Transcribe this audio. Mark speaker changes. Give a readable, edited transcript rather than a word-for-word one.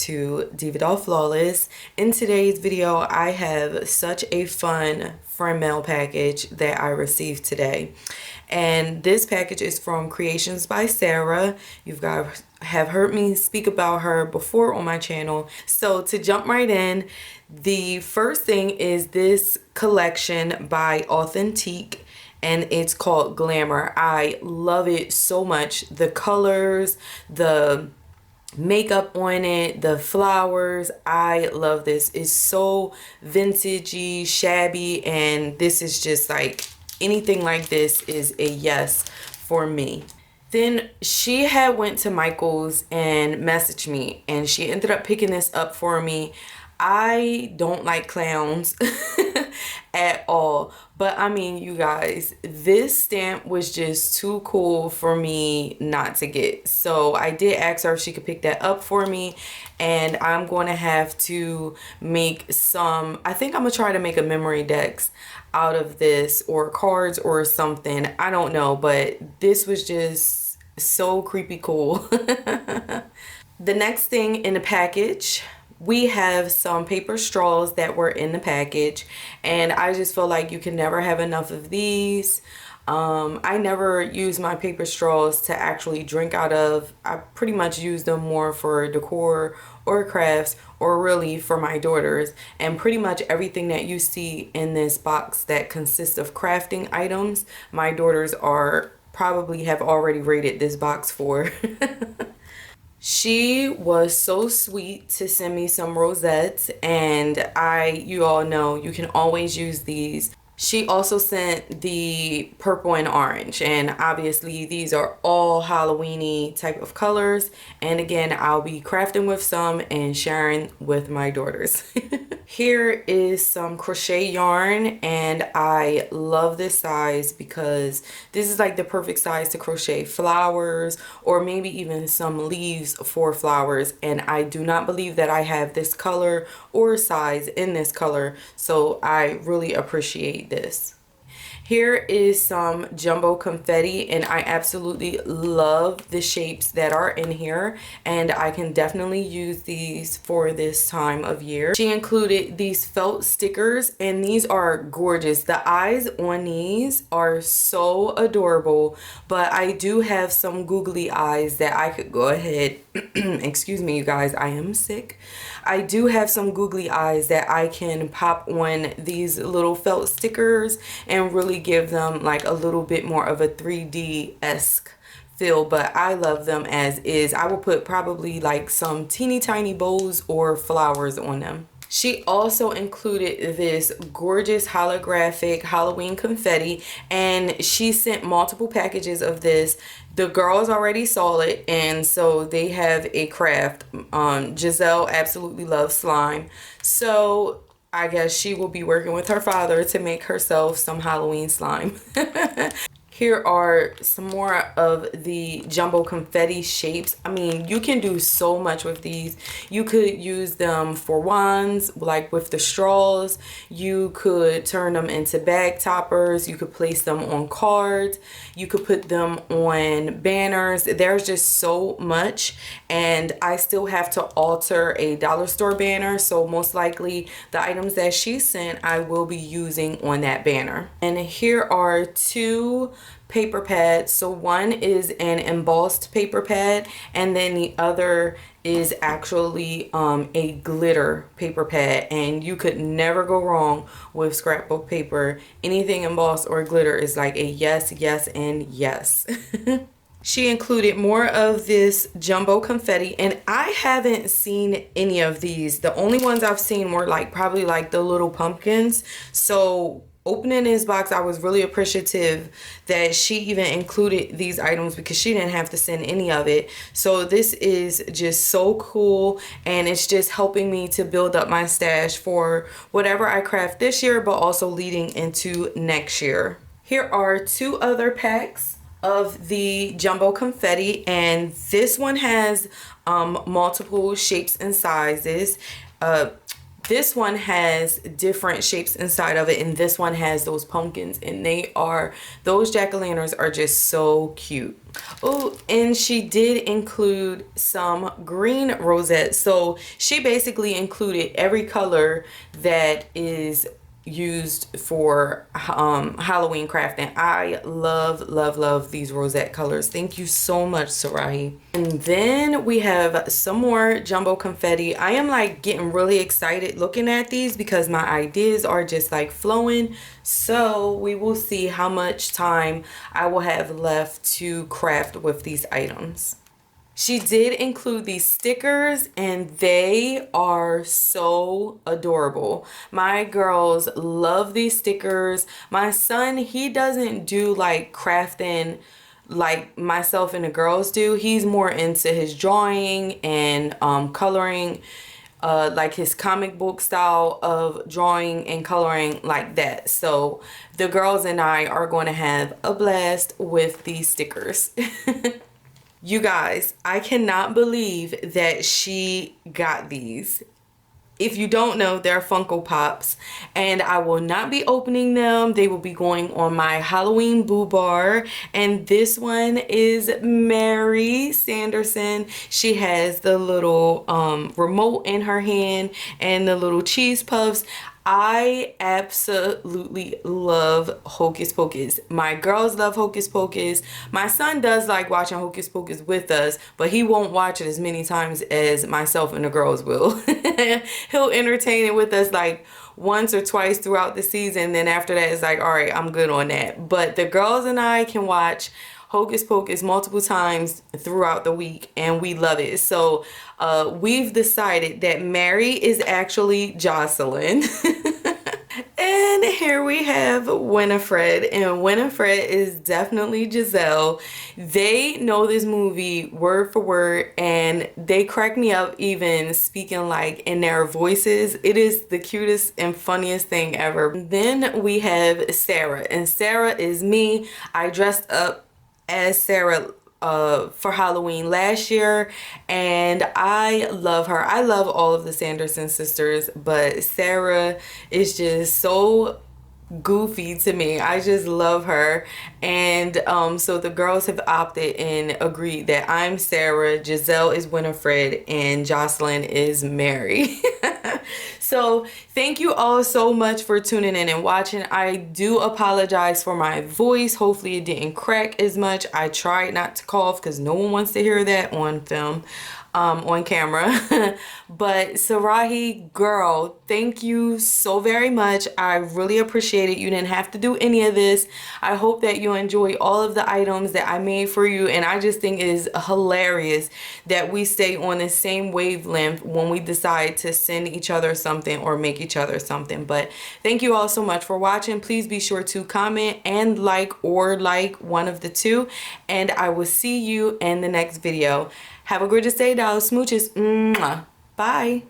Speaker 1: to DivaDollFlawless. In today's video, I have such a fun friend mail package that I received today. And this package is from Creations by Sarah. You've got have heard me speak about her before on my channel. So to jump right in, the first thing is this collection by Authentique, and it's called Glamour. I love it so much. The colors, the makeup on it, the flowers, I love this. It's so vintagey, shabby, and this is just like anything like this is a yes for me. Then she had went to Michael's and messaged me, and she ended up picking this up for me. I don't like clowns at all, but I mean, you guys, this stamp was just too cool for me not to get. So I did ask her if she could pick that up for me, and I'm going to have to make some, I think I'm gonna try to make a memory decks out of this, or cards or something. I don't know, but this was just so creepy cool. The next thing in the package, we have some paper straws that were in the package, and I just feel like you can never have enough of these. I never use my paper straws to actually drink out of. I pretty much use them more for decor or crafts, or really for my daughters. And pretty much everything that you see in this box that consists of crafting items, my daughters are probably have already rated this box for. She was so sweet to send me some rosettes, and you all know you can always use these. She also sent the purple and orange, and obviously these are all Halloween-y type of colors. And again, I'll be crafting with some and sharing with my daughters. Here is some crochet yarn, and I love this size because this is like the perfect size to crochet flowers or maybe even some leaves for flowers. And I do not believe that I have this color or size in this color, so I really appreciate this. Here is some jumbo confetti, and I absolutely love the shapes that are in here, and I can definitely use these for this time of year. She included these felt stickers, and these are gorgeous. The eyes on these are so adorable, but I do have some googly eyes that I could go ahead excuse me, you guys, I am sick. I do have some googly eyes that I can pop on these little felt stickers and really give them like a little bit more of a 3D-esque feel, but I love them as is. I will put probably like some teeny tiny bows or flowers on them. She also included this gorgeous holographic Halloween confetti, and she sent multiple packages of this. The girls already saw it, and so they have a craft. Giselle absolutely loves slime, so I guess she will be working with her father to make herself some Halloween slime. Here are some more of the jumbo confetti shapes. I mean, you can do so much with these. You could use them for wands, like with the straws. You could turn them into bag toppers. You could place them on cards. You could put them on banners. There's just so much, and I still have to alter a dollar store banner, so most likely the items that she sent I will be using on that banner. And here are two paper pads. So one is an embossed paper pad, and then the other is actually a glitter paper pad, and you could never go wrong with scrapbook paper. Anything embossed or glitter is like a yes, yes, and yes. She included more of this jumbo confetti, and I haven't seen any of these. The only ones I've seen were like probably like the little pumpkins. So opening this box, I was really appreciative that she even included these items because she didn't have to send any of it. So this is just so cool, and it's just helping me to build up my stash for whatever I craft this year, but also leading into next year. Here are two other packs of the jumbo confetti, and this one has multiple shapes and sizes. This one has different shapes inside of it, and this one has those pumpkins, and those jack-o'-lanterns are just so cute. Oh, and she did include some green rosettes. So she basically included every color that is used for Halloween crafting. I love these rosette colors. Thank you so much, Sarahi. And then we have some more jumbo confetti. I am like getting really excited looking at these because my ideas are just like flowing. So we will see how much time I will have left to craft with these items. She did include these stickers, and they are so adorable. My girls love these stickers. My son, he doesn't do like crafting like myself and the girls do. He's more into his drawing and coloring, like his comic book style of drawing and coloring like that. So the girls and I are going to have a blast with these stickers. You guys, I cannot believe that she got these. If you don't know, they're Funko Pops, and I will not be opening them. They will be going on my Halloween Boo Bar, and this one is Mary Sanderson. She has the little remote in her hand and the little cheese puffs. I absolutely love Hocus Pocus. My girls love Hocus Pocus. My son does like watching Hocus Pocus with us, but he won't watch it as many times as myself and the girls will. He'll entertain it with us like once or twice throughout the season. Then after that, it's like, all right, I'm good on that. But the girls and I can watch Hocus Pocus multiple times throughout the week, and we love it. So we've decided that Mary is actually Jocelyn. And here we have Winifred, and Winifred is definitely Giselle. They know this movie word for word, and they crack me up even speaking like in their voices. It is the cutest and funniest thing ever. Then we have Sarah, and Sarah is me. I dressed up as Sarah for Halloween last year, and I love her. I love all of the Sanderson sisters, but Sarah is just so goofy to me. I just love her. And so the girls have opted and agreed that I'm Sarah, Giselle is Winifred, and Jocelyn is Mary. So thank you all so much for tuning in and watching. I do apologize for my voice. Hopefully it didn't crack as much. I tried not to cough because no one wants to hear that on film. On camera. But Sarahi, girl, thank you so very much. I really appreciate it. You didn't have to do any of this. I hope that you enjoy all of the items that I made for you, and I just think it is hilarious that we stay on the same wavelength when we decide to send each other something or make each other something. But thank you all so much for watching. Please be sure to comment and like one of the two, and I will see you in the next video. Have a gorgeous day, dolls. Smooches. Mwah. Bye.